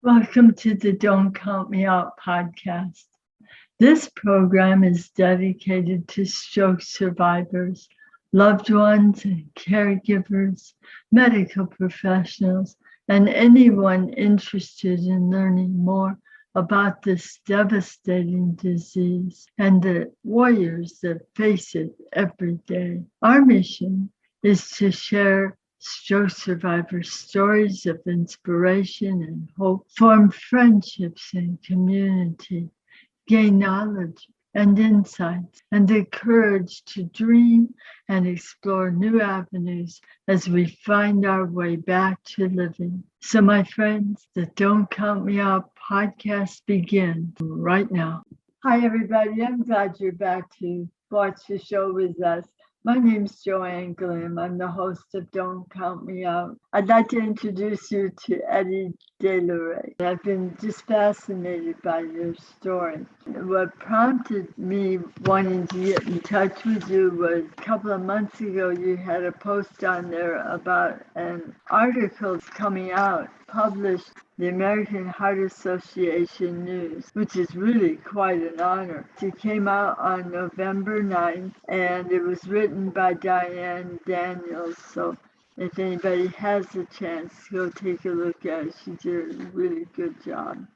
Welcome to the Don't Count Me Out podcast. This program is dedicated to stroke survivors, loved ones, and caregivers, medical professionals, and anyone interested in learning more about this devastating disease and the warriors that face it every day. Our mission is to share stroke survivors' stories of inspiration and hope, form friendships and community, gain knowledge and insights, and the courage to dream and explore new avenues as we find our way back to living. So, my friends, the Don't Count Me Out podcast begins right now. Hi, everybody. I'm glad you're back to watch the show with us. My name's Joanne Glim. I'm the host of Don't Count Me Out. I'd like to introduce you to Eddie DeRoulet. I've been just fascinated by your story. What prompted me wanting to get in touch with you was a couple of months ago you had a post on there about an article coming out, published the American Heart Association News, which is really quite an honor. It came out on November 9th, and it was written by Diane Daniels. So if anybody has a chance, go take a look at it. She did a really good job.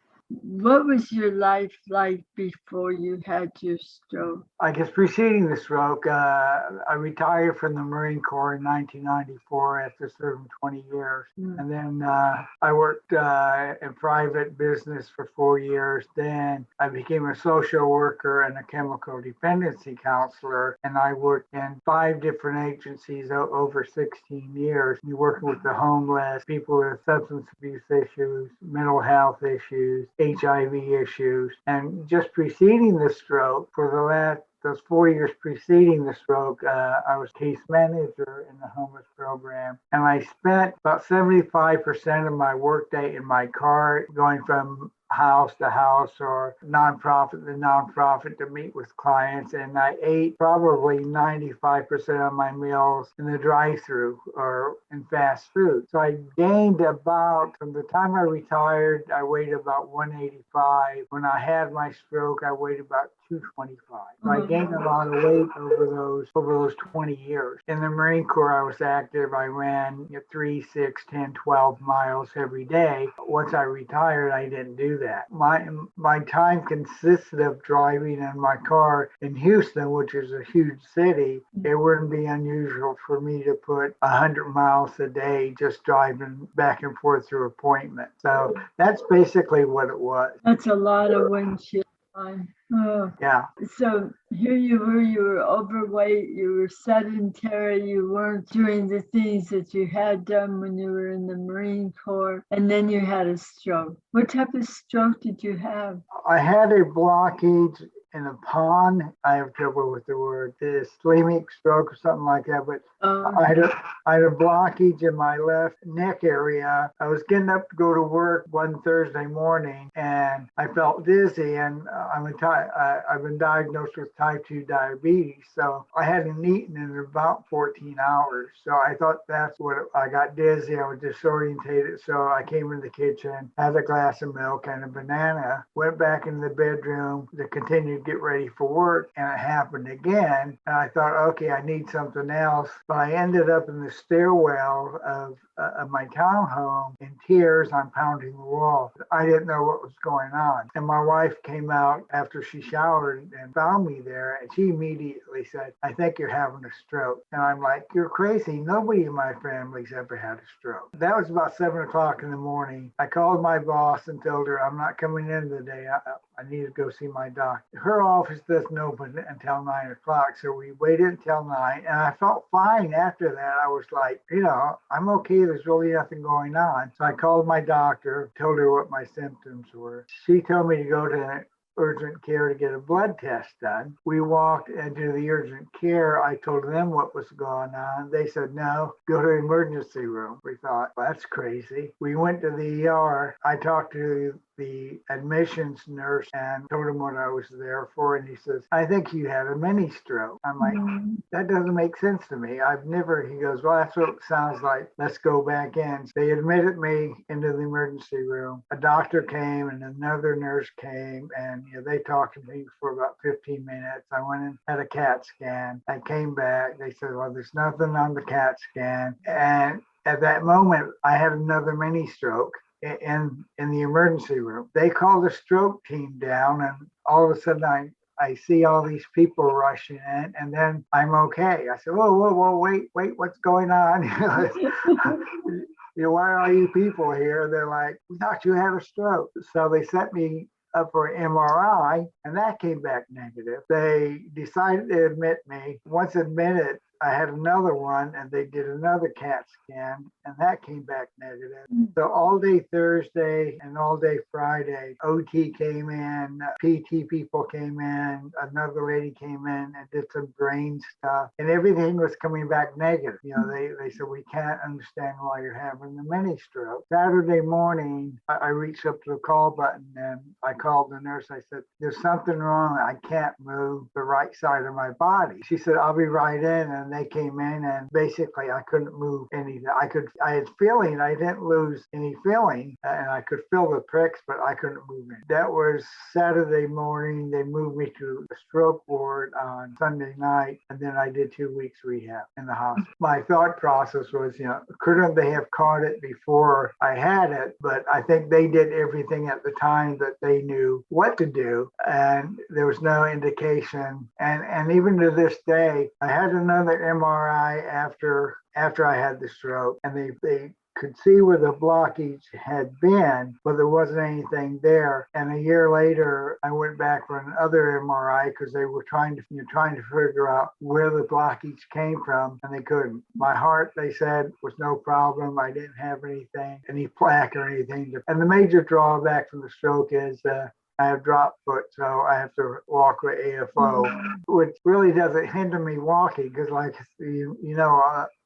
What was your life like before you had your stroke? I guess preceding the stroke, I retired from the Marine Corps in 1994 after serving 20 years. And then I worked in private business for 4 years. Then I became a social worker and a chemical dependency counselor. And I worked in 5 different agencies over 16 years. You working with the homeless, people with substance abuse issues, mental health issues, HIV issues. And just preceding the stroke, for those 4 years preceding the stroke, I was case manager in the homeless program. And I spent about 75% of my workday in my car going from house to house or nonprofit to nonprofit to meet with clients. And I ate probably 95% of my meals in the drive-through or in fast food. So I gained from the time I retired, I weighed about 185. When I had my stroke, I weighed about 225. So I gained a lot of weight over those 20 years. In the Marine Corps, I was active. I ran 3, 6, 10, 12 miles every day. Once I retired, I didn't do that. My time consisted of driving in my car in Houston, which is a huge city. It wouldn't be unusual for me to put 100 miles a day just driving back and forth through appointments. So that's basically what it was. That's a lot of windshield time. Oh. Yeah. So here you were overweight, you were sedentary, you weren't doing the things that you had done when you were in the Marine Corps, and then you had a stroke. What type of stroke did you have? I had a blockage in a pond. I have trouble with the word, ischemic stroke or something like that, but I had a blockage in my left neck area. I was getting up to go to work one Thursday morning and I felt dizzy, and I've been diagnosed with type 2 diabetes. So I hadn't eaten in about 14 hours. So I thought that's what I got dizzy. I was disorientated. So I came in the kitchen, had a glass of milk and a banana, went back in the bedroom to continue to get ready for work. And it happened again. And I thought, okay, I need something else. But I ended up in the stairwell of my townhome in tears. I'm pounding the wall. I didn't know what was going on. And my wife came out after she showered and found me there. And she immediately said, I think you're having a stroke. And I'm like, you're crazy. Nobody in my family's ever had a stroke. That was about 7 o'clock in the morning. I called my boss and told her I'm not coming in today. I need to go see my doctor. Her office doesn't open until 9 o'clock. So we waited until 9. And I felt fine after that. I was like, I'm okay. There's really nothing going on. So I called my doctor, told her what my symptoms were. She told me to go to urgent care to get a blood test done. We walked into the urgent care. I told them what was going on. They said, no, go to the emergency room. We thought, well, that's crazy. We went to the ER. I talked to the admissions nurse and told him what I was there for. And he says, I think you had a mini stroke. I'm like, that doesn't make sense to me. He goes, well, that's what it sounds like. Let's go back in. They admitted me into the emergency room. A doctor came and another nurse came, and they talked to me for about 15 minutes. I went and had a CAT scan. I came back. They said, well, there's nothing on the CAT scan. And at that moment, I had another mini stroke in the emergency room. They called the stroke team down, and all of a sudden I see all these people rushing in, and then I'm okay. I said, whoa, wait, what's going on? Why are you people here? They're like, we thought you had a stroke. So they sent me up for an MRI, and that came back negative. They decided to admit me. Once admitted, I had another one, and they did another CAT scan, and that came back negative. So all day Thursday and all day Friday, OT came in, PT people came in, another lady came in and did some brain stuff, and everything was coming back negative. They said, we can't understand why you're having the mini stroke. Saturday morning, I reached up to the call button and I called the nurse. I said, there's something wrong. I can't move the right side of my body. She said, I'll be right in. And they came in, and basically I couldn't move anything. I had feeling, I didn't lose any feeling, and I could feel the pricks, but I couldn't move it. That was Saturday morning. They moved me to the stroke ward on Sunday night, and then I did 2 weeks rehab in the hospital. My thought process was, couldn't they have caught it before I had it? But I think they did everything at the time that they knew what to do, and there was no indication. And even to this day, I had another MRI after I had the stroke, and they could see where the blockage had been, but there wasn't anything there. And a year later, I went back for another MRI because they were trying to figure out where the blockage came from, and they couldn't. My heart, they said, was no problem. I didn't have any plaque or anything. And the major drawback from the stroke is I have drop foot, so I have to walk with AFO, which really doesn't hinder me walking because, like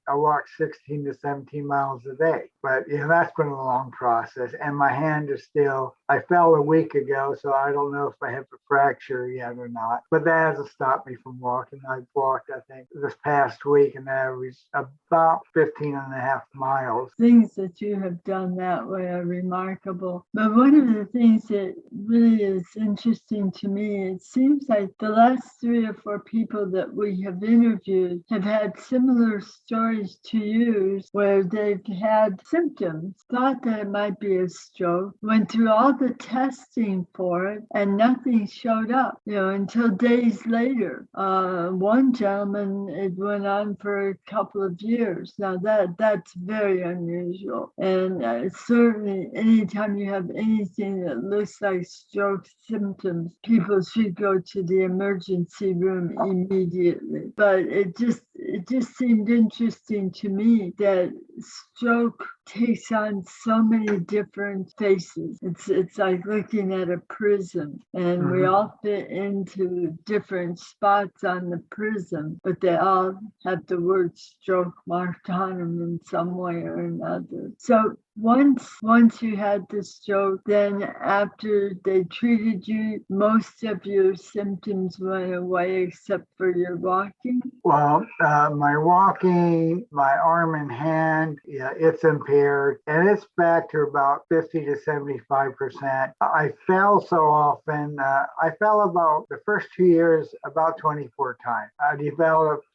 I walk 16 to 17 miles a day. But that's been a long process. And my hand is still, I fell a week ago, so I don't know if I have a fracture yet or not. But that hasn't stopped me from walking. I've walked, I think, this past week, and that was about 15 and a half miles. Things that you have done that way are remarkable. But one of the things that really is interesting to me, it seems like the last 3 or 4 people that we have interviewed have had similar stories to yours, where they've had symptoms, thought that it might be a stroke, went through all the testing for it, and nothing showed up, until days later. One gentleman, it went on for a couple of years. Now that's very unusual. And certainly anytime you have anything that looks like stroke symptoms, people should go to the emergency room immediately. But it just seemed interesting to me that stroke takes on so many different faces. It's like looking at a prism, and we all fit into different spots on the prism, but they all have the word stroke marked on them in some way or another. So once you had the stroke, then after they treated you, most of your symptoms went away except for your walking? Well, my walking, my arm and hand, it's impaired, and it's back to about 50 to 75%. I fell so often. I fell about the first 2 years about 24 times. I developed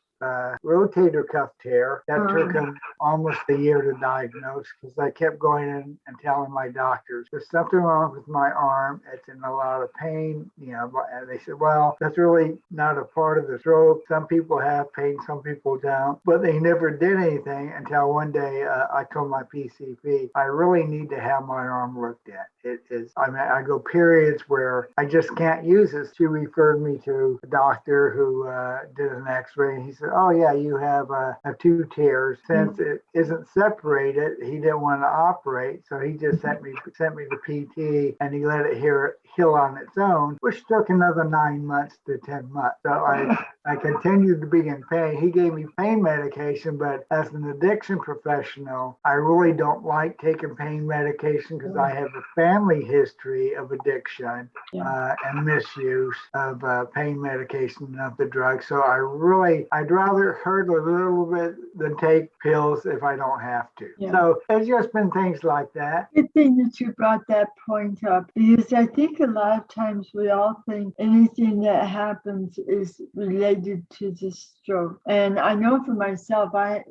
rotator cuff tear that took him almost a year to diagnose because I kept going in and telling my doctors there's something wrong with my arm. It's in a lot of pain, and they said, well, that's really not a part of the stroke. Some people have pain, some people don't, but they never did anything until one day I told my PCP, I really need to have my arm looked at. I go periods where I just can't use it. She referred me to a doctor who did an x-ray, and he said, said, oh yeah, you have 2 tears. Since it isn't separated, he didn't want to operate, so he just sent me to PT, and he let it heal on its own, which took another 9 months to 10 months. So I continued to be in pain. He gave me pain medication, but as an addiction professional, I really don't like taking pain medication because I have a family history of addiction and misuse of pain medication and of the drug. So I'd rather hurt a little bit than take pills if I don't have to. Yeah. So it's just been things like that. Good thing that you brought that point up, because I think a lot of times we all think anything that happens is related to the stroke. And I know for myself, I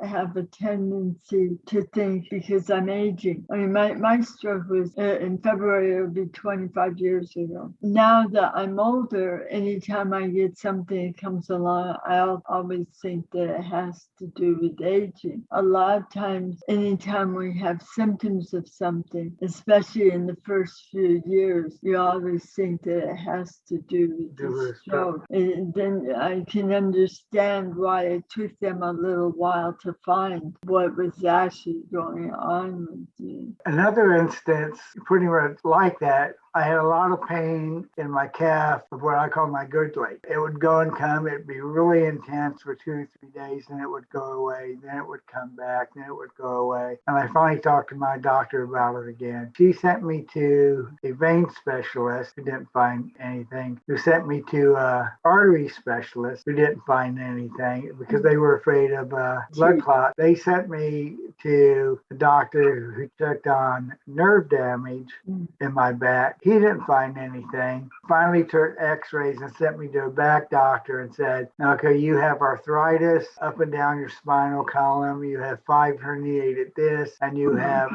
have a tendency to think, because I'm aging. I mean, my stroke was in February, it would be 25 years ago. Now that I'm older, anytime I get something that comes along, I'll always think that it has to do with aging. A lot of times, anytime we have symptoms of something, especially in the first few years, you always think that it has to do with the stroke. And then I can understand why it took them a little while to find what was actually going on with you. Another instance, pretty much like that, I had a lot of pain in my calf of what I call my good leg. It would go and come. It'd be really intense for 2 or 3 days, and it would go away. Then it would come back. Then it would go away. And I finally talked to my doctor about it again. She sent me to a vein specialist who didn't find anything. Who sent me to an artery specialist who didn't find anything because they were afraid of blood clot. They sent me to a doctor who checked on nerve damage in my back. He didn't find anything. Finally took x-rays and sent me to a back doctor and said, okay, you have arthritis up and down your spinal column. You have 5 herniated discs and you have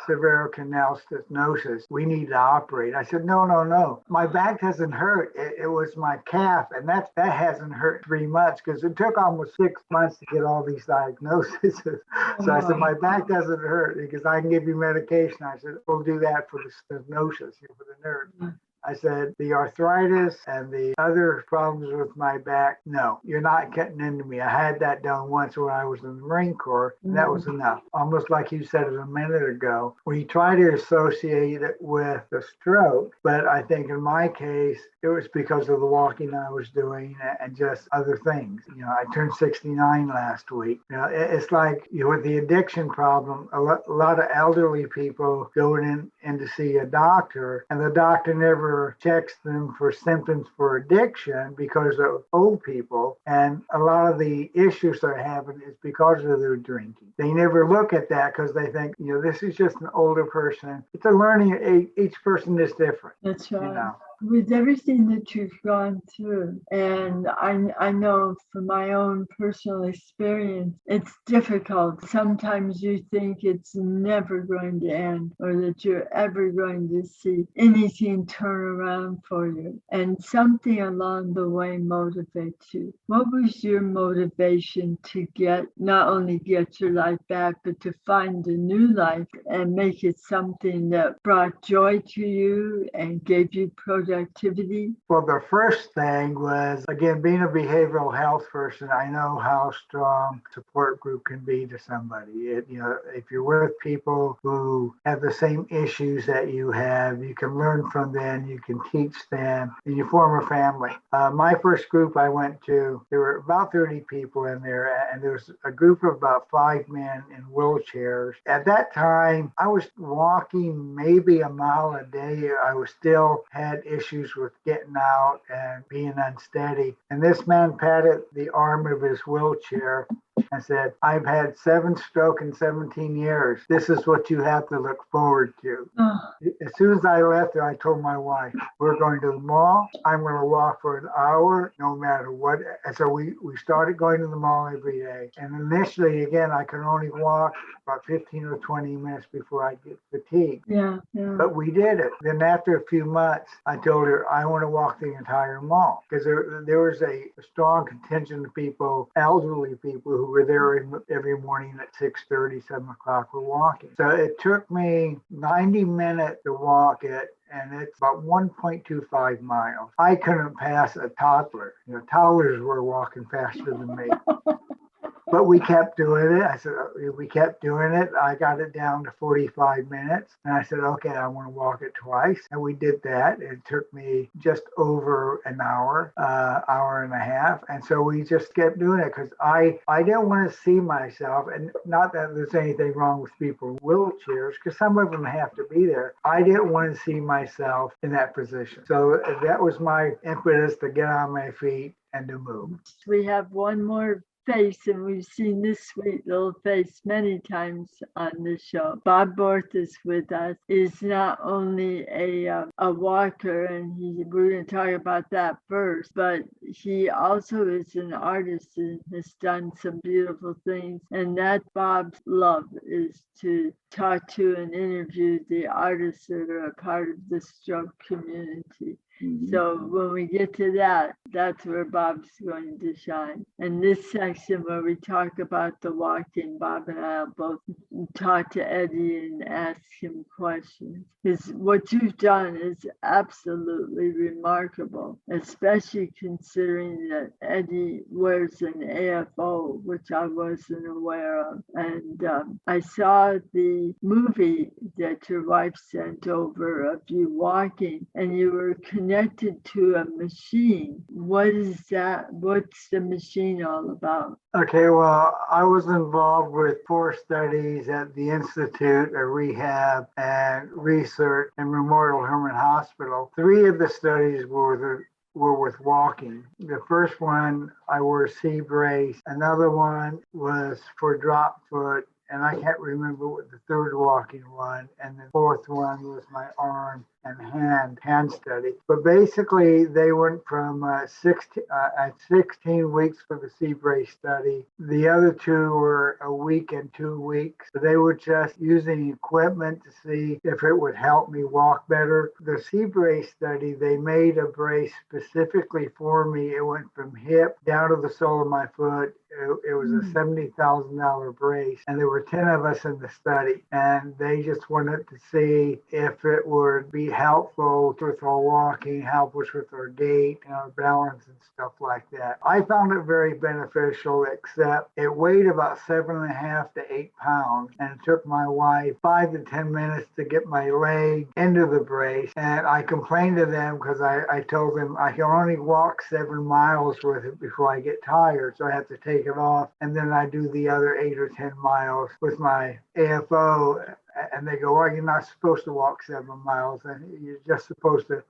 severe canal stenosis. We need to operate. I said, no. My back doesn't hurt. It was my calf, and that hasn't hurt 3 months because it took almost 6 months to get all these diagnoses. So I said, my back doesn't hurt because I can give you medication. I said, we'll do that for the stenosis, for the nerve. I said, the arthritis and the other problems with my back, no, you're not getting into me. I had that done once when I was in the Marine Corps, and that was enough. Almost like you said it a minute ago, we try to associate it with the stroke, but I think in my case, it was because of the walking I was doing and just other things. I turned 69 last week. It's like with the addiction problem, a lot of elderly people go in to see a doctor, and the doctor never checks them for symptoms for addiction because of old people. And a lot of the issues they're having is because of their drinking. They never look at that because they think, this is just an older person. It's a learning age. Each person is different. That's right. With everything that you've gone through, and I know from my own personal experience, it's difficult. Sometimes you think it's never going to end, or that you're ever going to see anything turn around for you, and something along the way motivates you. What was your motivation to not only get your life back, but to find a new life and make it something that brought joy to you and gave you productivity? Well, the first thing was, again, being a behavioral health person, I know how strong support group can be to somebody. If you're with people who have the same issues that you have, you can learn from them, you can teach them, and you form a family. My first group I went to, there were about 30 people in there, and there was a group of about 5 men in wheelchairs. At that time, I was walking maybe a mile a day. I was still had issues with getting out and being unsteady. And this man patted the arm of his wheelchair and said, I've had 7 strokes in 17 years. This is what you have to look forward to. As soon as I left there, I told my wife, we're going to the mall. I'm going to walk for an hour, no matter what. And so we started going to the mall every day. And initially, again, I could only walk about 15 or 20 minutes before I get fatigued. Yeah. But we did it. Then after a few months, I told her I want to walk the entire mall because there was a strong contingent of people, elderly people, who who were there every morning at 6:30, 7 o'clock were walking. So it took me 90 minutes to walk it, and it's about 1.25 miles. I couldn't pass a toddler. Toddlers were walking faster than me. But we kept doing it. I said, we kept doing it. I got it down to 45 minutes. And I said, okay, I want to walk it twice. And we did that. It took me just over an hour, hour and a half. And so we just kept doing it because I didn't want to see myself. And not that there's anything wrong with people in wheelchairs, because some of them have to be there. I didn't want to see myself in that position. So that was my impetus to get on my feet and to move. We have one more face, and we've seen this sweet little face many times on the show. Bob Borth is with us. Is not only a walker, and we're going to talk about that first, but he also is an artist and has done some beautiful things. And that's Bob's love, is to talk to and interview the artists that are a part of the stroke community. So when we get to that, that's where Bob's going to shine. And this section where we talk about the walking, Bob and I will both talk to Eddie and ask him questions. Because what you've done is absolutely remarkable, especially considering that Eddie wears an AFO, which I wasn't aware of. And I saw the movie that your wife sent over of you walking, and you were connected to a machine. What is that? What's the machine all about? Okay, well, I was involved with 4 studies at the Institute of Rehab and Research in Memorial Hermann Hospital. 3 of the studies were with walking. The first one, I wore a C brace. Another one was for drop foot. And I can't remember what the third walking one. And the fourth one was my arm and hand study. But basically, they went from 16 weeks for the C brace study. The other 2 were a week and 2 weeks. So they were just using equipment to see if it would help me walk better. The C brace study, they made a brace specifically for me. It went from hip down to the sole of my foot. It was a $70,000 brace, and there were 10 of us in the study, and they just wanted to see if it would be helpful with our walking, help us with our gait and our balance and stuff like that. I found it very beneficial, except it weighed about 7.5 to 8 pounds, and it took my wife 5 to 10 minutes to get my leg into the brace. And I complained to them because I told them I can only walk 7 miles with it before I get tired, so I have to take it off, and then I do the other 8 or 10 miles with my AFO. And they go, well, you're not supposed to walk 7 miles, and you're just supposed to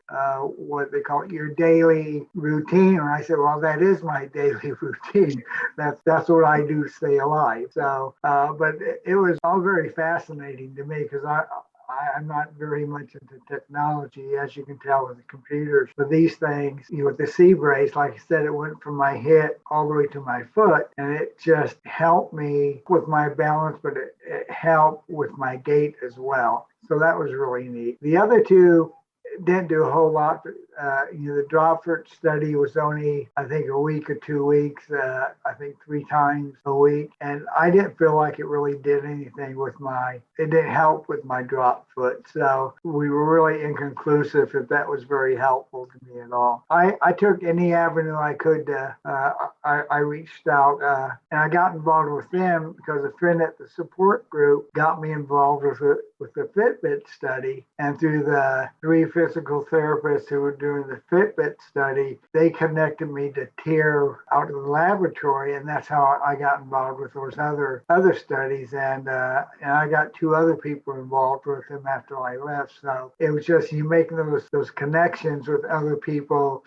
what they call it, your daily routine. And I said, well, that is my daily routine. That's what I do to stay alive. So, but it was all very fascinating to me because I'm not very much into technology, as you can tell with the computers. But these things, with the C brace, like I said, it went from my hip all the way to my foot, and it just helped me with my balance, but it helped with my gait as well. So that was really neat. The other 2 didn't do a whole lot. The Drawford study was only, I think, a week or 2 weeks, I think 3 times a week. And I didn't feel like it really did anything with it didn't help with my drop foot. So we were really inconclusive if that was very helpful to me at all. I took any avenue I could. I reached out and I got involved with them because a friend at the support group got me involved with the Fitbit study. And through the 3 physical therapists who were doing the Fitbit study, they connected me to Tier out of the laboratory, and that's how I got involved with those other studies. And I got 2 other people involved with them after I left. So it was just you making those connections with other people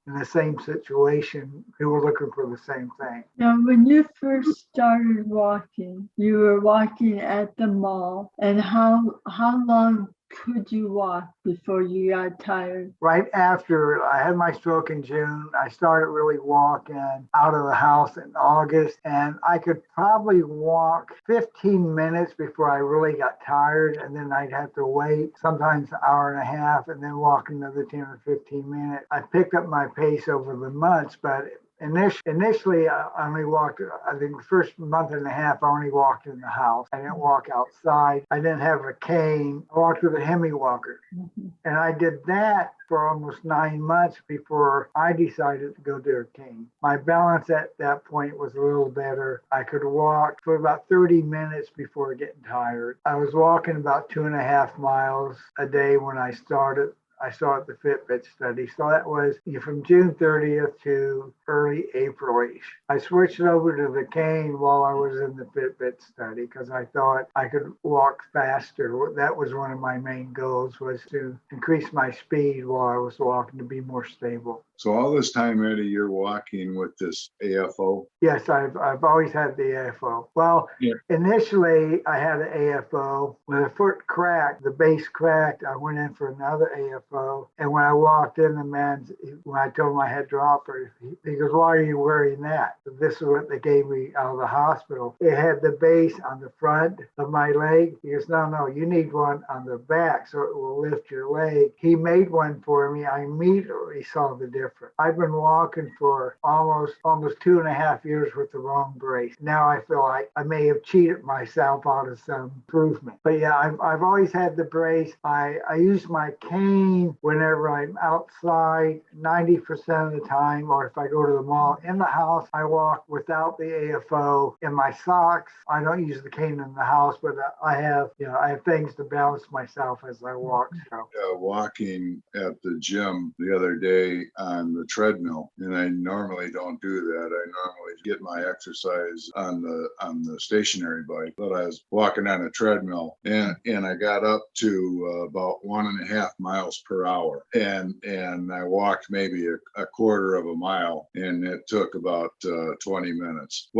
in the same situation who were looking for the same thing. Now, when you first started walking, you were walking at the mall, and how long could you walk before you got tired? Right after I had my stroke in June, I started really walking out of the house in August, and I could probably walk 15 minutes before I really got tired, and then I'd have to wait sometimes an hour and a half and then walk another 10 or 15 minutes. I picked up my pace over the months, but Initially, I only walked, I think the first month and a half, I only walked in the house. I didn't walk outside. I didn't have a cane. I walked with a Hemi walker. Mhm. And I did that for almost 9 months before I decided to go to a cane. My balance at that point was a little better. I could walk for about 30 minutes before getting tired. I was walking about 2.5 miles a day when I started. I started the Fitbit study. So that was from June 30th to early April-ish. I switched over to the cane while I was in the Fitbit study because I thought I could walk faster. That was one of my main goals, was to increase my speed while I was walking to be more stable. So all this time, Eddie, you're walking with this AFO? Yes, I've always had the AFO. Well, Yeah. Initially I had an AFO. When the foot cracked, the base cracked, I went in for another AFO. And when I walked in, the man, when I told him I had droppers, he goes, "Why are you wearing that?" So this is what they gave me out of the hospital. It had the base on the front of my leg. He goes, no, you need one on the back so it will lift your leg. He made one for me. I immediately saw the difference. I've been walking for almost 2.5 years with the wrong brace. Now I feel like I may have cheated myself out of some improvement. But yeah, I've always had the brace. I use my cane whenever I'm outside 90% of the time, or if I go to the mall. In the house, I walk without the AFO. In my socks, I don't use the cane in the house, but I have things to balance myself as I walk. So. Walking at the gym the other day on the treadmill, and I normally don't do that. I normally get my exercise on the stationary bike, but I was walking on a treadmill, and I got up to about 1.5 miles per hour, and I walked maybe a quarter of a mile, and it took about 20 minutes.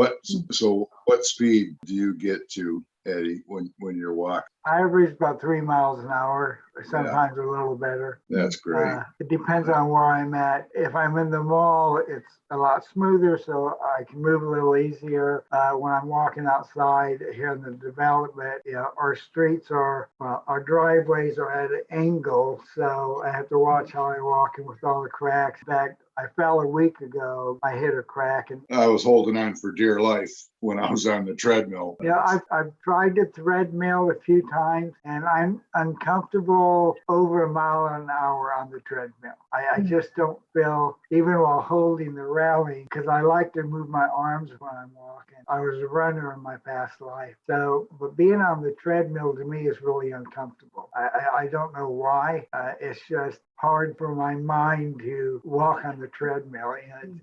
So what speed do you get to, Eddie, when you're walking? I average about 3 miles an hour, sometimes a little better. That's great. It depends on where I'm at. If I'm in the mall, it's a lot smoother, so I can move a little easier. When I'm walking outside here in the development, our streets our driveways are at an angle, so I have to watch how I walk, and with all the cracks. In fact, I fell a week ago. I hit a crack, and I was holding on for dear life when I was on the treadmill. I've tried the treadmill a few times, and I'm uncomfortable over 1 mile an hour on the treadmill. I just don't feel, even while holding the railing, because I like to move my arms when I'm walking. I was a runner in my past life. So, but being on the treadmill to me is really uncomfortable. I don't know why. It's just hard for my mind to walk on the treadmill.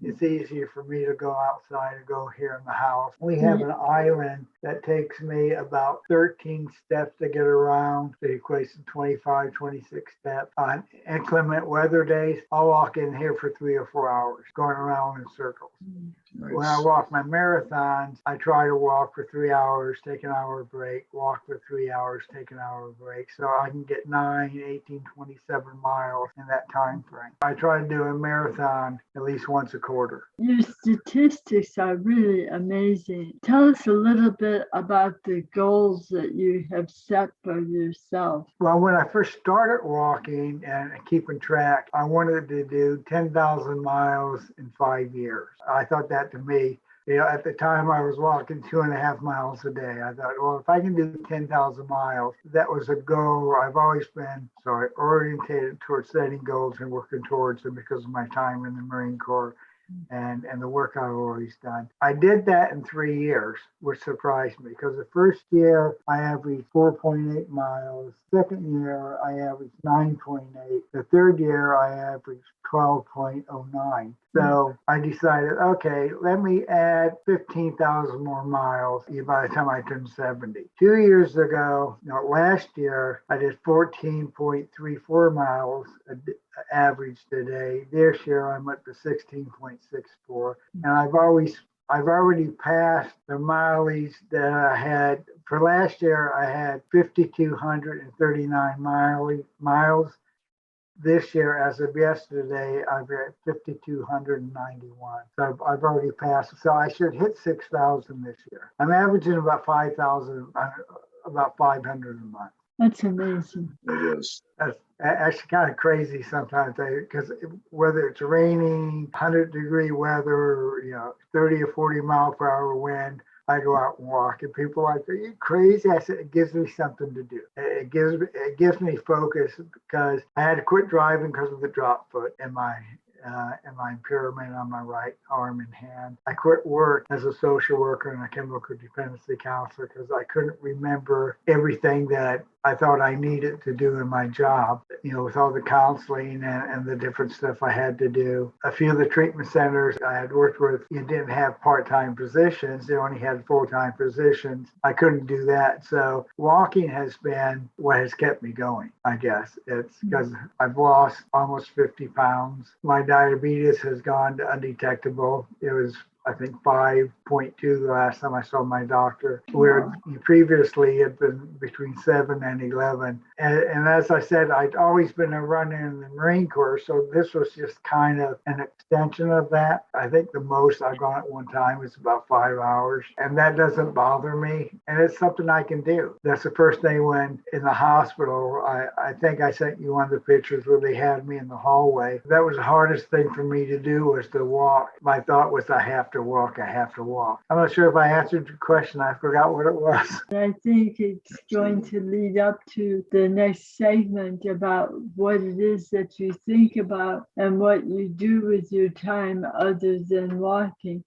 It's easier for me to go outside and go here in the house. We have an island that takes me about 13 steps to get around. It equates to 25, 26 steps. On inclement weather days, I'll walk in here for 3 or 4 hours, going around in circles. Nice. When I walk my marathons, I try to walk for 3 hours, take an hour break, walk for 3 hours, take an hour break, so I can get 9, 18, 27 miles in that time frame. I try to do a marathon at least once a quarter. Your statistics are really amazing. Tell us a little bit about the goals that you have set for yourself. Well, when I first started walking and keeping track, I wanted to do 10,000 miles in 5 years. I thought that to me, at the time I was walking 2.5 miles a day. I thought, well, if I can do 10,000 miles, that was a goal. I've always been orientated towards setting goals and working towards them because of my time in the Marine Corps and the work I've always done. I did that in 3 years, which surprised me because the first year I averaged 4.8 miles. Second year I averaged 9.8. The third year I averaged 12.09. So I decided, okay, let me add 15,000 more miles by the time I turned 70. 2 years ago, last year, I did 14.34 miles average today. This year, I'm up to 16.64. And I've already passed the mileage that I had. For last year, I had 5,239 miles. This year, as of yesterday, I'm at 5,291. So I've already passed. So I should hit 6,000 this year. I'm averaging about 5,000, about 500 a month. That's amazing. It is. That's actually kind of crazy sometimes because whether it's raining, 100-degree weather, or, 30 or 40 mile per hour wind, I go out and walk, and people are like, "Are you crazy?" I said, "It gives me something to do. It gives me focus because I had to quit driving because of the drop foot in my impairment on my right arm and hand. I quit work as a social worker and a chemical dependency counselor because I couldn't remember everything that I thought I needed to do in my job, with all the counseling and the different stuff I had to do. A few of the treatment centers I had worked with, you didn't have part-time positions. They only had full-time positions. I couldn't do that. So walking has been what has kept me going, I guess. It's because I've lost almost 50 pounds. My diabetes has gone to undetectable. It was, I think, 5.2 the last time I saw my doctor, where previously it had been between 7 and 11. And as I said, I'd always been a runner in the Marine Corps, so this was just kind of an extension of that. I think the most I've gone at one time was about 5 hours, and that doesn't bother me, and it's something I can do. That's the first thing when in the hospital, I think I sent you one of the pictures where they had me in the hallway. That was the hardest thing for me to do, was to walk. My thought was, I have to walk. I'm not sure if I answered your question. I forgot what it was. I think it's going to lead up to the next segment about what it is that you think about and what you do with your time other than walking.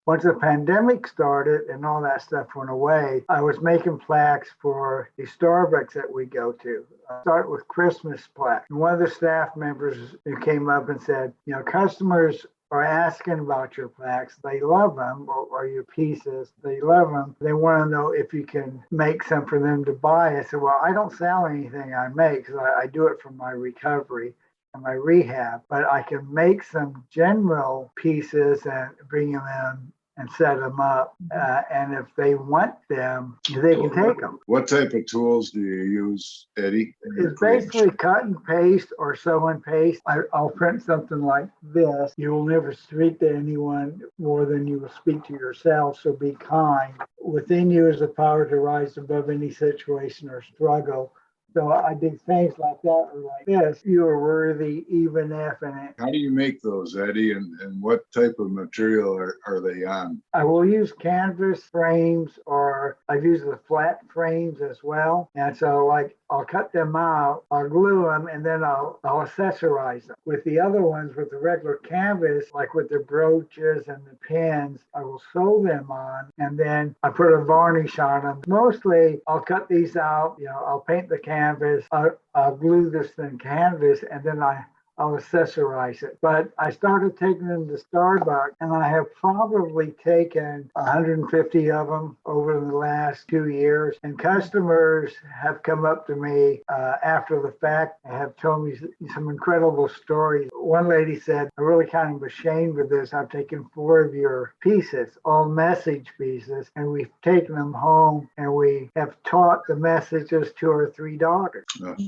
Once the pandemic started and all that stuff went away, I was making plaques for the Starbucks that we go to. I start with Christmas plaque. And one of the staff members who came up and said, customers are asking about your plaques. They love them, or your pieces. They love them. They want to know if you can make some for them to buy. I said, well, I don't sell anything I make because I do it for my recovery and my rehab, but I can make some general pieces and bring them in and set them up. And if they want them, they can take them. What type of tools do you use, Eddie? It's basically cut and paste or sew and paste. I'll print something like this. You will never speak to anyone more than you will speak to yourself, so be kind. Within you is the power to rise above any situation or struggle. So I do things like that, or like this. You are worthy even if. And how do you make those, Eddie? And what type of material are they on? I will use canvas frames, or I've used the flat frames as well. And so I'll cut them out, I'll glue them, and then I'll accessorize them. With the other ones, with the regular canvas, like with the brooches and the pins, I will sew them on, and then I put a varnish on them. Mostly, I'll cut these out, I'll paint the canvas, I'll glue this thin canvas, and then I'll accessorize it. But I started taking them to Starbucks, and I have probably taken 150 of them over the last 2 years. And customers have come up to me after the fact and have told me some incredible stories. One lady said, I'm really kind of ashamed of this. I've taken 4 of your pieces, all message pieces, and we've taken them home and we have taught the messages to our 3 daughters. Yes.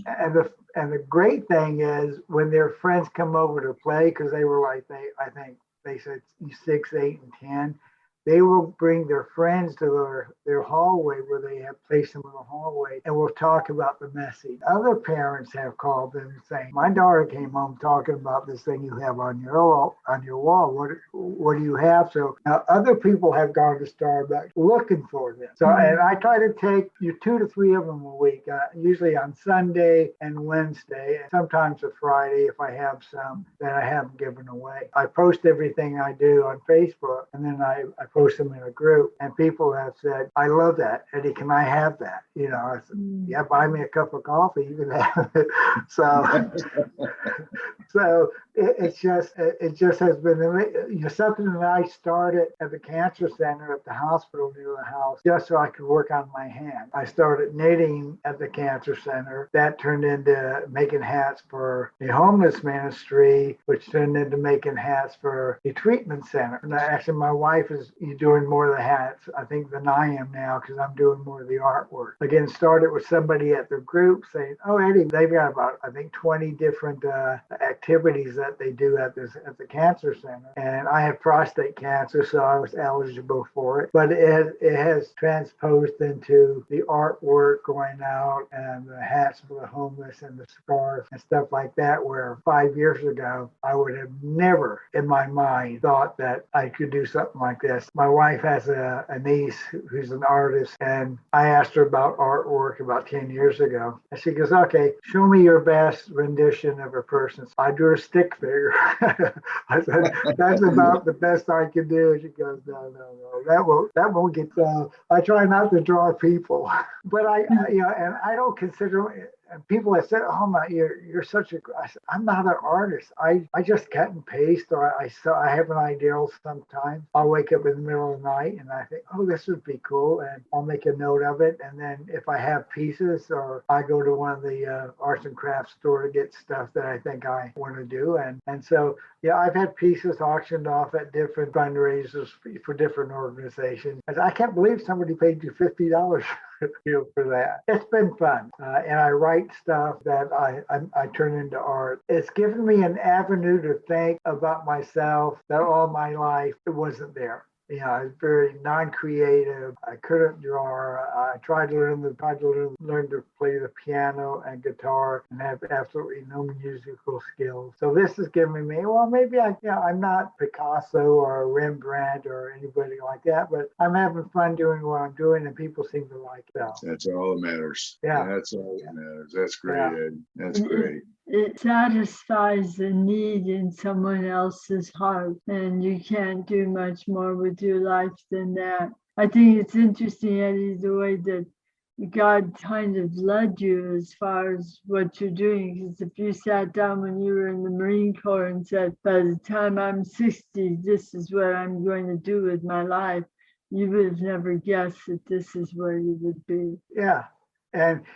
And the great thing is when their friends come over to play, because they were like, I think they said 6, 8, and 10, they will bring their friends to their hallway where they have placed them in the hallway, and we'll talk about the message. Other parents have called them saying, my daughter came home talking about this thing you have on your wall. What do you have? So now other people have gone to Starbucks looking for them. So and I try to take 2 to 3 of them a week, usually on Sunday and Wednesday, and sometimes a Friday if I have some that I haven't given away. I post everything I do on Facebook, and then I post them in a group, and people have said, I love that. Eddie, can I have that? I said, yeah, buy me a cup of coffee, you can have it. So it just has been something that I started at the cancer center at the hospital near the house, just so I could work on my hand. I started knitting at the cancer center. That turned into making hats for the homeless ministry, which turned into making hats for the treatment center. And actually, my wife is doing more of the hats, I think, than I am now, because I'm doing more of the artwork. Again, started with somebody at their group saying, oh, Eddie, they've got about, I think, 20 different activities that that they do at the cancer center. And I have prostate cancer, so I was eligible for it. But it has transposed into the artwork going out and the hats for the homeless and the scarves and stuff like that, where 5 years ago, I would have never in my mind thought that I could do something like this. My wife has a niece who's an artist, and I asked her about artwork about 10 years ago. And she goes, okay, show me your best rendition of a person. So I drew a stick figure. I said, that's about the best I can do. She goes, no, that won't get done. I try not to draw people, but and I don't consider people that said, "Oh my, you're such a," I said, I'm not an artist. I just cut and paste, or I have an idea sometimes. I'll wake up in the middle of the night and I think, oh, this would be cool, and I'll make a note of it. And then if I have pieces, or I go to one of the arts and crafts store to get stuff that I think I want to do, and so yeah, I've had pieces auctioned off at different fundraisers for different organizations. And I can't believe somebody paid you $50 for that. It's been fun. And I write stuff that I turn into art. It's given me an avenue to think about myself that all my life it wasn't there. I was very non-creative. I couldn't draw. I tried to learn to play the piano and guitar, and have absolutely no musical skills. So this has given me, well, maybe I'm not Picasso or Rembrandt or anybody like that, but I'm having fun doing what I'm doing, and people seem to like it. That's all that matters. Yeah, that's all that matters. That's great, Yeah. Ed. That's great. It satisfies a need in someone else's heart, and you can't do much more with your life than that. I think it's interesting, Eddie, the way that God kind of led you as far as what you're doing. Because if you sat down when you were in the Marine Corps and said, by the time I'm 60, this is what I'm going to do with my life, you would have never guessed that this is where you would be. Yeah, and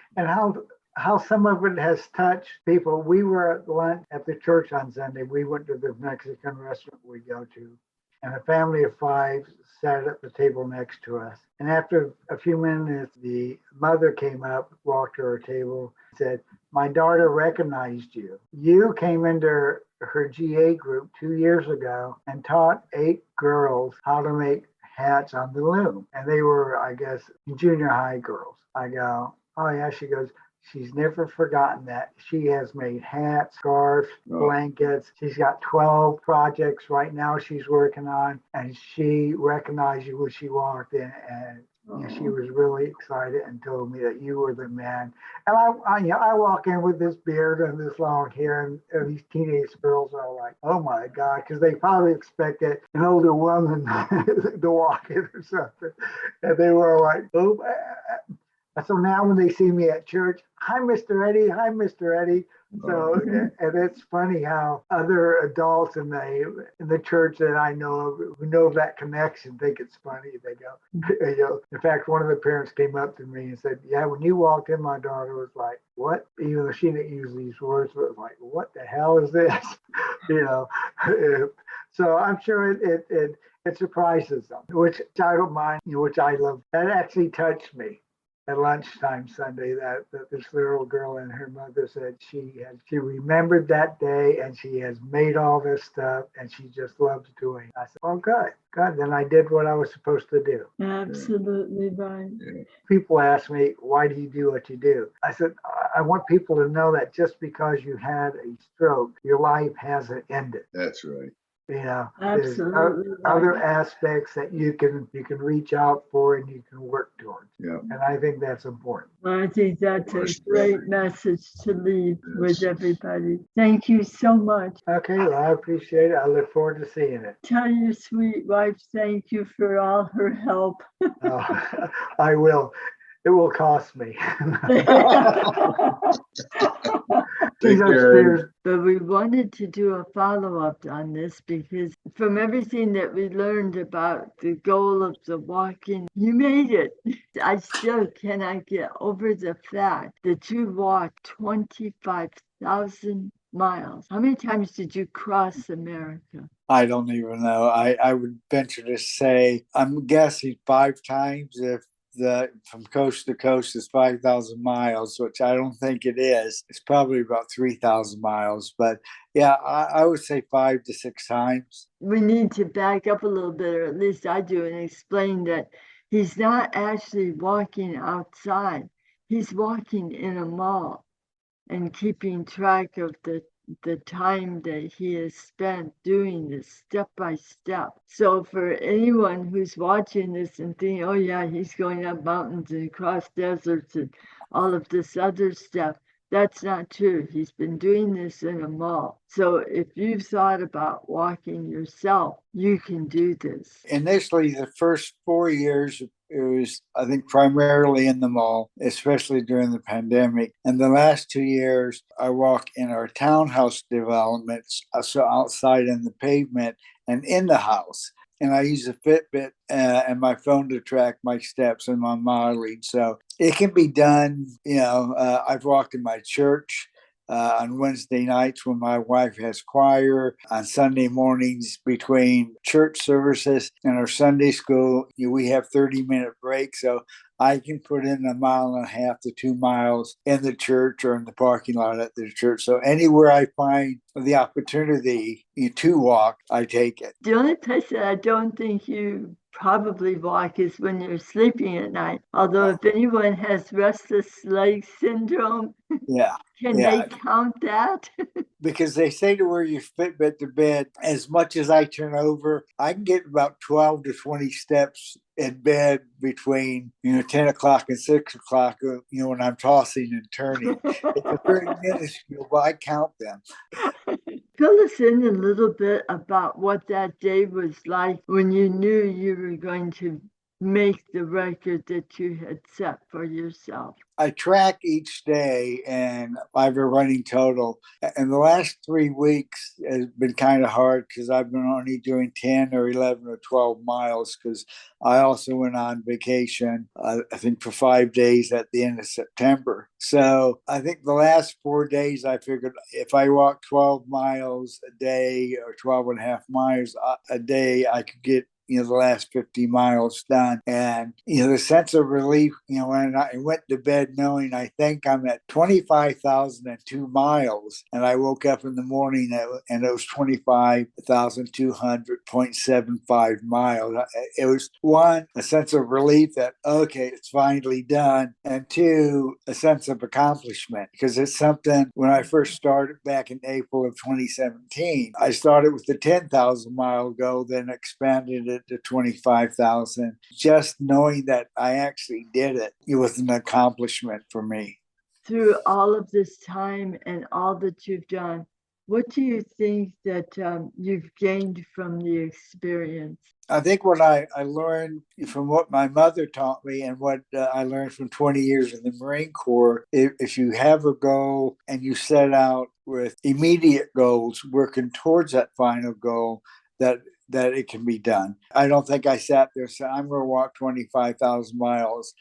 how some of it has touched people. We were at lunch at the church on Sunday. We went to the Mexican restaurant we go to, and a family of 5 sat at the table next to us. And after a few minutes, the mother came up, walked to her table, said, "My daughter recognized you. You came into her GA group 2 years ago and taught 8 girls how to make hats on the loom." And they were, I guess, junior high girls. I go, "Oh yeah." She goes, "She's never forgotten that. She has made hats, scarves, blankets. She's got 12 projects right now she's working on, and she recognized you when she walked in, and she was really excited and told me that you were the man." And I walk in with this beard and this long hair, and these teenage girls are like, "Oh my God," because they probably expected an older woman to walk in or something, and they were like, "Oh." So now when they see me at church, "Hi, Mr. Eddie. Hi, Mr. Eddie." So, and it's funny how other adults in the church that I know of, who know that connection, think it's funny. They go, in fact, one of the parents came up to me and said, "Yeah, when you walked in, my daughter was like, what?" Even though she didn't use these words, but it was like, "What the hell is this?" So I'm sure it surprises them, which I don't mind, which I love. That actually touched me at lunchtime Sunday, that this little girl and her mother said she remembered that day, and she has made all this stuff, and she just loves doing it. I said, "Oh, good. Then I did what I was supposed to do." Absolutely right. Yeah. People ask me, "Why do you do what you do?" I said, I want people to know that just because you had a stroke, your life hasn't ended. That's right. There's Absolutely other right. aspects that you can reach out for and you can work towards. Yeah. And I think that's important. I think that's a great message to leave with Yes. everybody. Thank you so much. Okay, well, I appreciate it. I look forward to seeing it. Tell your sweet wife thank you for all her help. I will. It will cost me. Take care. But we wanted to do a follow-up on this because from everything that we learned about the goal of the walking, you made it. I still cannot get over the fact that you walked 25,000 miles. How many times did you cross America? I don't even know. I would venture to say, I'm guessing 5 times, if from coast to coast is 5,000 miles, which I don't think it is. It's probably about 3,000 miles. But yeah, I would say 5 to 6 times. We need to back up a little bit, or at least I do, and explain that he's not actually walking outside. He's walking in a mall and keeping track of the time that he has spent doing this step by step. So for anyone who's watching this and thinking, oh yeah, he's going up mountains and across deserts and all of this other stuff, that's not true. He's been doing this in a mall. So if you've thought about walking yourself, you can do this. Initially, the first 4 years, it was, I think, primarily in the mall, especially during the pandemic. And the last 2 years, I walk in our townhouse developments, so outside in the pavement and in the house. And I use a Fitbit and my phone to track my steps and my mileage. So it can be done. I've walked in my church on Wednesday nights when my wife has choir, on Sunday mornings between church services and our Sunday school. We have 30-minute breaks. So I can put in 1.5 to 2 miles in the church or in the parking lot at the church. So anywhere I find the opportunity to walk, I take it. The only place that I don't think you probably walk is when you're sleeping at night. Although if anyone has restless leg syndrome, can they count that? Because they say to wear your Fitbit to bed. As much as I turn over, I can get about 12 to 20 steps in bed between 10 o'clock and 6 o'clock, when I'm tossing and turning. It's a very minuscule, but I count them. Fill us in a little bit about what that day was like when you knew you were going to make the record that you had set for yourself. I track each day and I have a running total. And the last 3 weeks has been kind of hard because I've been only doing 10 or 11 or 12 miles because I also went on vacation, I think for 5 days at the end of September. So I think the last 4 days, I figured if I walk 12 miles a day or 12 and a half miles a day, I could get the last 50 miles done. And, the sense of relief, when I went to bed knowing I think I'm at 25,002 miles, and I woke up in the morning and it was 25,200.75 miles. It was one, a sense of relief that, okay, it's finally done. And two, a sense of accomplishment, because it's something when I first started back in April of 2017, I started with the 10,000 mile goal, then expanded it to 25,000. Just knowing that I actually did it, it was an accomplishment for me. Through all of this time and all that you've done, what do you think that you've gained from the experience? I think what I learned from what my mother taught me and what I learned from 20 years in the Marine Corps, if you have a goal and you set out with immediate goals, working towards that final goal, that it can be done. I don't think I sat there and said, I'm going to walk 25,000 miles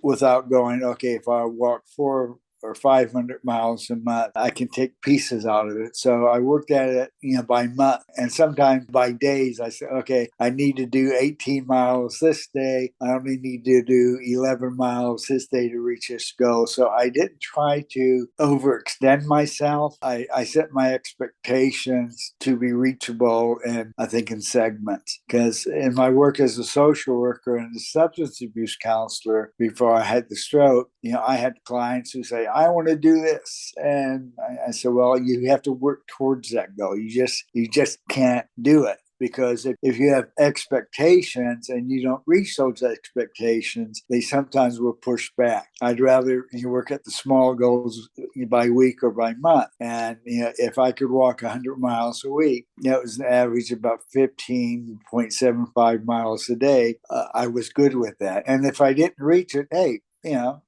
without going, okay, if I walk 4 or 500 miles a month, I can take pieces out of it. So I worked at it, by month and sometimes by days. I said, okay, I need to do 18 miles this day. I only need to do 11 miles this day to reach this goal. So I didn't try to overextend myself. I set my expectations to be reachable, and I think in segments, because in my work as a social worker and a substance abuse counselor before I had the stroke, I had clients who say, I want to do this. And I said, well, you have to work towards that goal. You just can't do it. Because if you have expectations and you don't reach those expectations, they sometimes will push back. I'd rather work at the small goals by week or by month. And if I could walk 100 miles a week, it was an average about 15.75 miles a day. I was good with that. And if I didn't reach it, hey,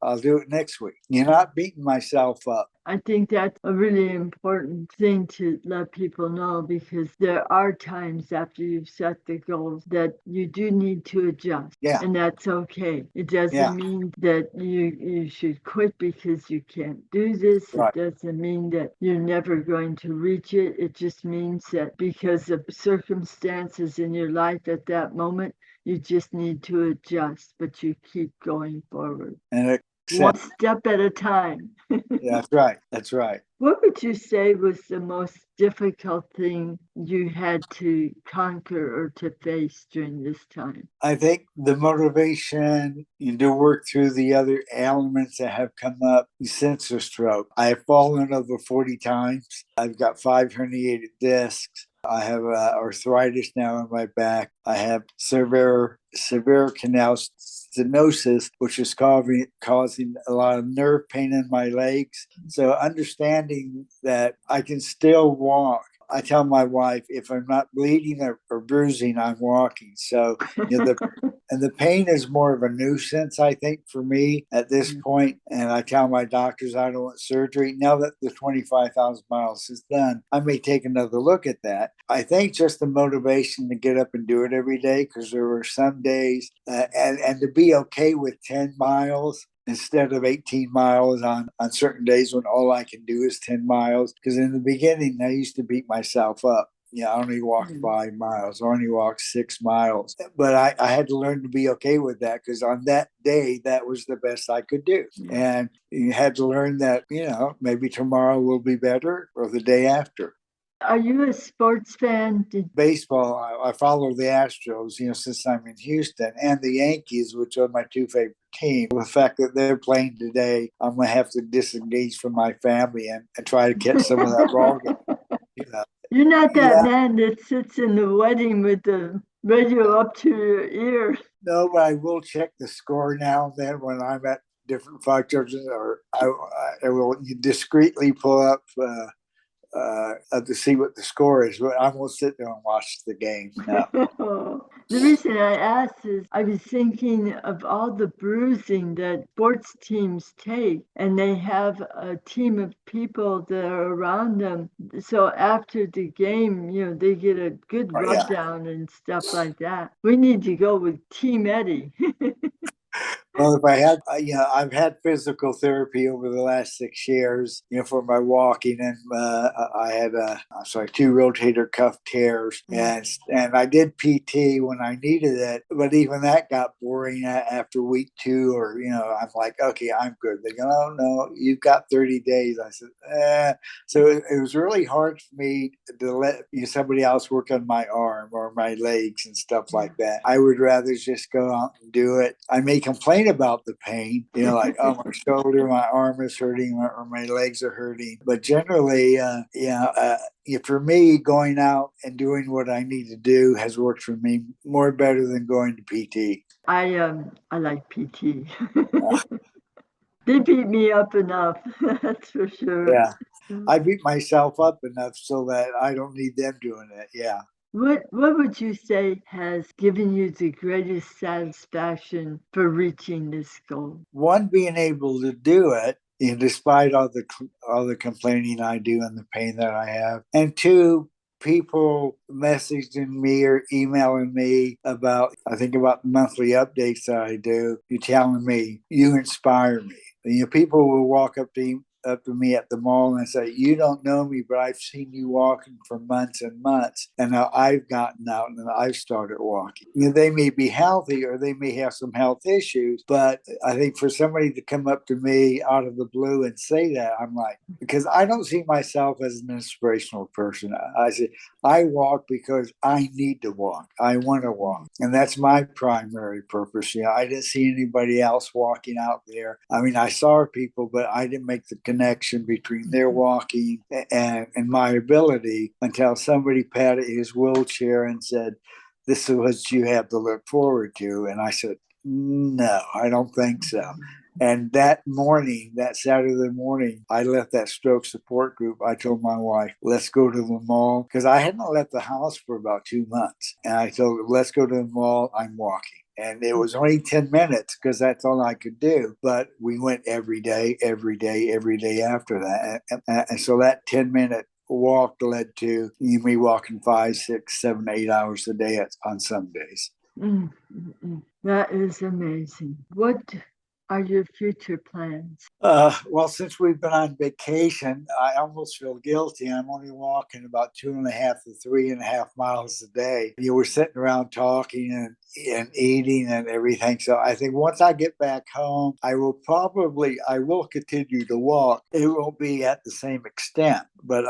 I'll do it next week. You're not beating myself up. I think that's a really important thing to let people know, because there are times after you've set the goals that you do need to adjust. Yeah. And that's okay. It doesn't mean that you should quit because you can't do this. Right. It doesn't mean that you're never going to reach it. It just means that because of circumstances in your life at that moment, You just need to adjust, but you keep going forward. And One accept. step at a time. That's right. That's right. What would you say was the most difficult thing you had to conquer or to face during this time? I think the motivation to work through the other elements that have come up since the stroke. I have fallen over 40 times. I've got 5 herniated discs. I have arthritis now in my back. I have severe canal stenosis, which is causing a lot of nerve pain in my legs. So understanding that I can still walk. I tell my wife, if I'm not bleeding or bruising, I'm walking. So the pain is more of a nuisance, I think, for me at this point. And I tell my doctors I don't want surgery. Now that the 25,000 miles is done, I may take another look at that. I think just the motivation to get up and do it every day, because there were some days, and to be okay with 10 miles instead of 18 miles on certain days when all I can do is 10 miles. Because in the beginning, I used to beat myself up. I only walked 5 miles, I only walked 6 miles. But I had to learn to be okay with that, because on that day, that was the best I could do. And you had to learn that, maybe tomorrow will be better or the day after. Are you a sports fan? Baseball, I follow the Astros, since I'm in Houston, and the Yankees, which are my 2 favorite teams. The fact that they're playing today, I'm going to have to disengage from my family and try to catch some of that ball game. You're not that man that sits in the wedding with the radio up to your ear. No, but I will check the score now and then when I'm at different functions, or I will discreetly pull up to see what the score is, but I won't sit there and watch the game. No. The reason I asked is I was thinking of all the bruising that sports teams take, and they have a team of people that are around them. So after the game, they get a good rubdown and stuff like that. We need to go with Team Eddie. Well, if I had, I've had physical therapy over the last 6 years, for my walking, and I had 2 rotator cuff tears, and I did PT when I needed it, but even that got boring after week 2, or I'm like, okay, I'm good. They go, oh no, you've got 30 days. I said, So it was really hard for me to let somebody else work on my arm or my legs and stuff like that. I would rather just go out and do it. I may complain about the pain, like, oh, my shoulder, my arm is hurting, or my legs are hurting. But generally, for me, going out and doing what I need to do has worked for me more better than going to PT. I like PT. They beat me up enough, that's for sure. Yeah, I beat myself up enough so that I don't need them doing it. Yeah. What would you say has given you the greatest satisfaction for reaching this goal? One, being able to do it, despite all the complaining I do and the pain that I have, and 2, people messaging me or emailing me about the monthly updates that I do. You telling me you inspire me. People will walk up to me at the mall and say, you don't know me, but I've seen you walking for months and months. And now I've gotten out and I've started walking. They may be healthy or they may have some health issues, but I think for somebody to come up to me out of the blue and say that, I'm like, because I don't see myself as an inspirational person. I say, I walk because I need to walk. I want to walk. And that's my primary purpose. I didn't see anybody else walking out there. I mean, I saw people, but I didn't make the connection between their walking and my ability until somebody patted his wheelchair and said, this is what you have to look forward to. And I said, no, I don't think so. And that Saturday morning, I left that stroke support group. I told my wife, let's go to the mall, because I hadn't left the house for about 2 months. And I told her, let's go to the mall. I'm walking. And it was only 10 minutes because that's all I could do. But we went every day after that. And so that 10-minute walk led to me walking 5, 6, 7, 8 hours a day on some days. That is amazing. What are your future plans? Well, since we've been on vacation, I almost feel guilty. I'm only walking about 2.5 to 3.5 miles a day. You were sitting around talking and eating and everything. So I think once I get back home, I will continue to walk. It won't be at the same extent, but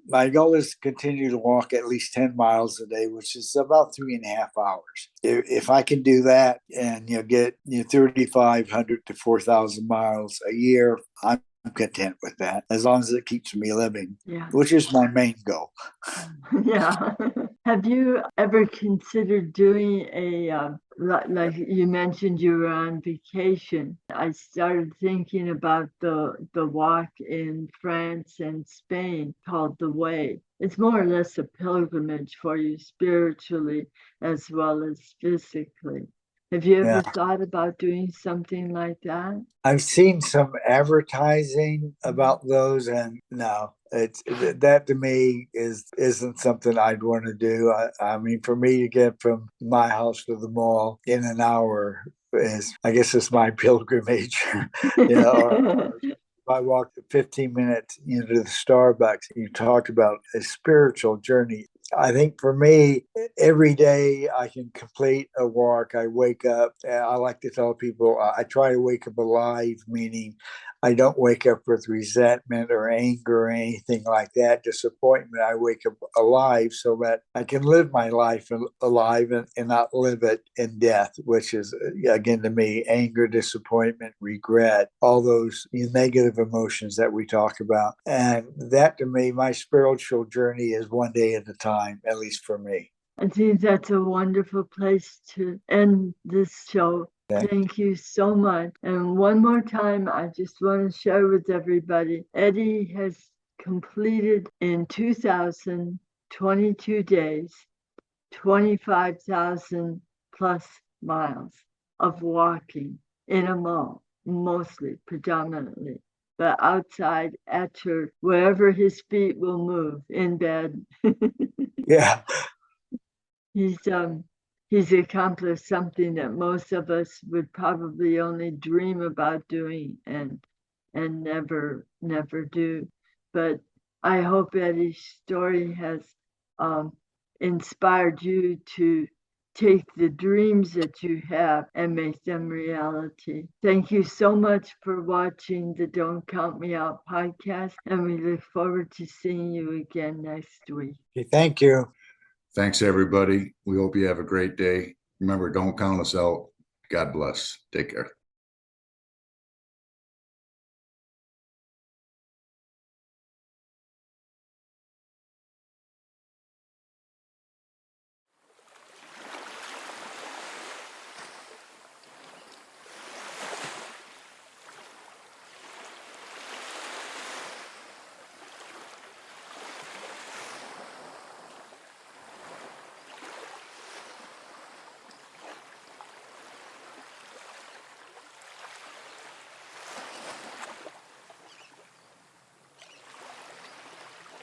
my goal is to continue to walk at least 10 miles a day, which is about 3.5 hours. If I can do that and get 3,500 to 4,000 miles a year, I'm content with that, as long as it keeps me living, Yeah. which is my main goal. Yeah. Have you ever considered doing like you mentioned you were on vacation? I started thinking about the walk in France and Spain called The Way. It's more or less a pilgrimage for you spiritually as well as physically. Have you ever Yeah. thought about doing something like that? I've seen some advertising about those, and no, that to me isn't something I'd want to do. I mean, for me to get from my house to the mall in an hour I guess it's my pilgrimage. Or if I walked 15 minutes into the Starbucks. You talked about a spiritual journey. I think for me, every day I can complete a walk. I wake up. I like to tell people I try to wake up alive, meaning I don't wake up with resentment or anger or anything like that, disappointment. I wake up alive so that I can live my life alive and not live it in death, which is, again, to me, anger, disappointment, regret, all those negative emotions that we talk about. And that to me, my spiritual journey is one day at a time, at least for me. I think that's a wonderful place to end this show. Okay. Thank you so much. And one more time, I just want to share with everybody, Eddie has completed in 2022 days, 25,000 plus miles of walking in a mall, mostly, predominantly, but outside at church, wherever his feet will move, in bed. Yeah. He's accomplished something that most of us would probably only dream about doing and never do. But I hope Eddie's story has inspired you to take the dreams that you have and make them reality. Thank you so much for watching the Don't Count Me Out podcast, and we look forward to seeing you again next week. Okay, thank you. Thanks, everybody. We hope you have a great day. Remember, don't count us out. God bless. Take care.